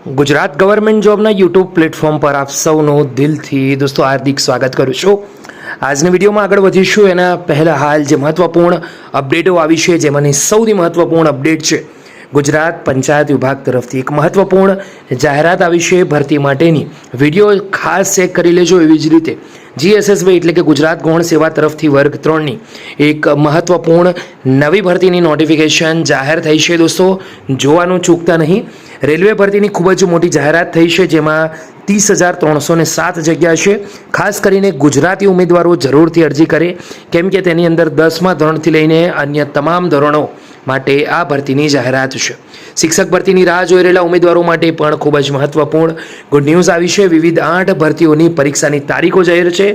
Gujarat government જોબના YouTube platform પર આપ સૌનું દિલથી દોસ્તો હાર્દિક સ્વાગત કરું છું। આજની વિડીયોમાં આગળ વધીશું એના પહેલાં હાલ જે મહત્ત્વપૂર્ણ અપડેટો આવી છે જેમાંની સૌથી મહત્ત્વપૂર્ણ અપડેટ છે ગુજરાત પંચાયત વિભાગ તરફથી એક મહત્ત્વપૂર્ણ જાહેરાત આવી છે ભરતી માટેની। વિડીયો ખાસ ચેક કરી લેજો। એવી જ રીતે GSSB એટલે કે ગુજરાત ગૌણ સેવા તરફથી વર્ગ 3ની એક મહત્ત્વપૂર્ણ નવી ભરતીની નોટિફિકેશન જાહેર થઈ છે દોસ્તો, જોવાનું ચૂકતા નહીં। રેલવે ભરતીની ખૂબ જ મોટી જાહેરાત થઈ છે જેમાં 30,307 જગ્યા છે। ખાસ કરીને ગુજરાતી ઉમેદવારો જરૂરથી અરજી કરે કેમ કે તેની અંદર 10મા ધોરણથી લઈને અન્ય તમામ ધોરણો માટે આ ભરતીની જાહેરાત છે। શિક્ષક ભરતીની રાહ જોઈ રહેલા ઉમેદવારો માટે પણ ખૂબ જ મહત્વપૂર્ણ ગુડ ન્યૂઝ આવી છે। વિવિધ 8 ભરતીઓની પરીક્ષાની તારીખો જાહેર છે।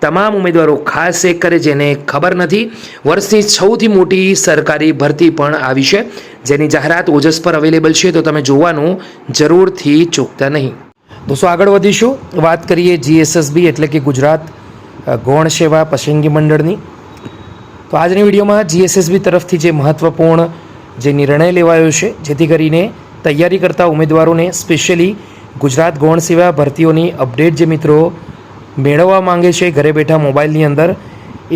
તમામ ઉમેદવારો ખાસ ચેક કરે જેને ખબર નથી, વર્ષની સૌથી મોટી સરકારી ભરતી પણ આવી છે જેની જાહેરાત ઓજસ પર અવેલેબલ છે, તો તમે જોવાનું જરૂરથી ચૂકતા નહીં। દોસ્તો આગળ વધીશું, વાત કરીએ GSSB એટલે કે ગુજરાત ગૌણ સેવા પસંદગી મંડળની। તો આજની વિડીયોમાં GSSB તરફથી જે મહત્ત્વપૂર્ણ જે નિર્ણય લેવાયો છે જેથી કરીને તૈયારી કરતા ઉમેદવારોને સ્પેશિયલી ગુજરાત ગૌણ સેવા ભરતીઓની અપડેટ જે મિત્રો મેળવવા માંગે છે ઘરે બેઠા મોબાઈલની અંદર,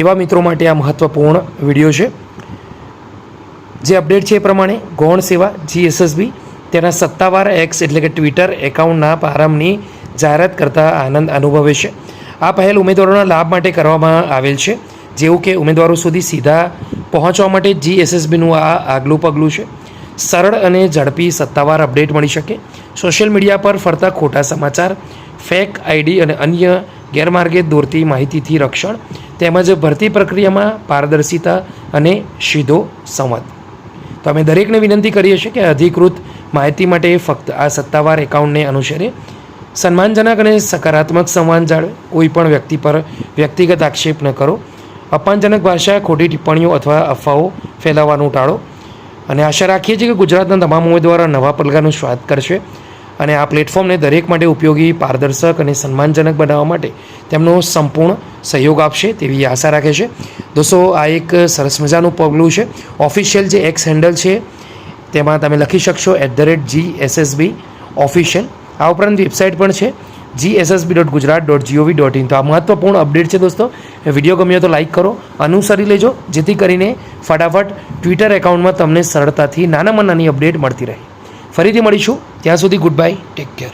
એવા મિત્રો માટે આ મહત્ત્વપૂર્ણ વિડીયો છે। જે અપડેટ છે એ પ્રમાણે ગૌણ સેવા GSSB તેના સત્તાવાર એક્સ એટલે કે ટ્વિટર એકાઉન્ટના પ્રારંભની જાહેરાત કરતા આનંદ અનુભવે છે। આ પહેલ ઉમેદવારોના લાભ માટે કરવામાં આવેલ છે, જેવું કે ઉમેદવારો સુધી સીધા પહોંચવા માટે GSSBનું આ આગલું પગલું છે। સરળ અને ઝડપી સત્તાવાર અપડેટ મળી શકે। સોશિયલ મીડિયા પર ફરતા ખોટા સમાચાર, ફેક આઈડી અને અન્ય ગેરમાર્ગે દોરતી માહિતીથી રક્ષણ, તેમજ ભરતી પ્રક્રિયામાં પારદર્શિતા અને સીધો સંવાદ। તો અમે દરેકને વિનંતી કરીએ છીએ કે અધિકૃત માહિતી માટે ફક્ત આ સત્તાવાર એકાઉન્ટને અનુસરે, સન્માનજનક અને સકારાત્મક સંવાદ જાળવે, કોઈ પણ વ્યક્તિ પર વ્યક્તિગત આક્ષેપ ન કરો, અપમાનજનક ભાષા, ખોટી ટિપ્પણીઓ અથવા અફવાઓ ફેલાવવાનું ટાળો। અને આશા રાખીએ છીએ કે ગુજરાતના તમામ ઉમેદવારો નવા પગલાંનું સ્વાગત કરશે અને આ પ્લેટફોર્મને દરેક માટે ઉપયોગી, પારદર્શક અને સન્માનજનક બનાવવા માટે તેમનો સંપૂર્ણ સહયોગ આપશે તેવી આશા રાખે છે। દોસ્તો આ એક સરસ મજાનું પગલું છે। ઓફિશિયલ જે એક્સ હેન્ડલ છે તેમાં તમે લખી શકશો @GSSB ઓફિશિયલ। આ ઉપરાંત વેબસાઇટ પણ છે gssb.gujarat.gov.in। તો આ મહત્ત્વપૂર્ણ અપડેટ છે દોસ્તો। વિડીયો ગમ્યો તો લાઇક કરો, અનુસરી લેજો જેથી કરીને ફટાફટ ટ્વિટર એકાઉન્ટમાં તમને સરળતાથી નાનામાં નાની અપડેટ મળતી રહે। ફરીથી મળીશું, ત્યાં સુધી ગુડ બાય, ટેક કેર।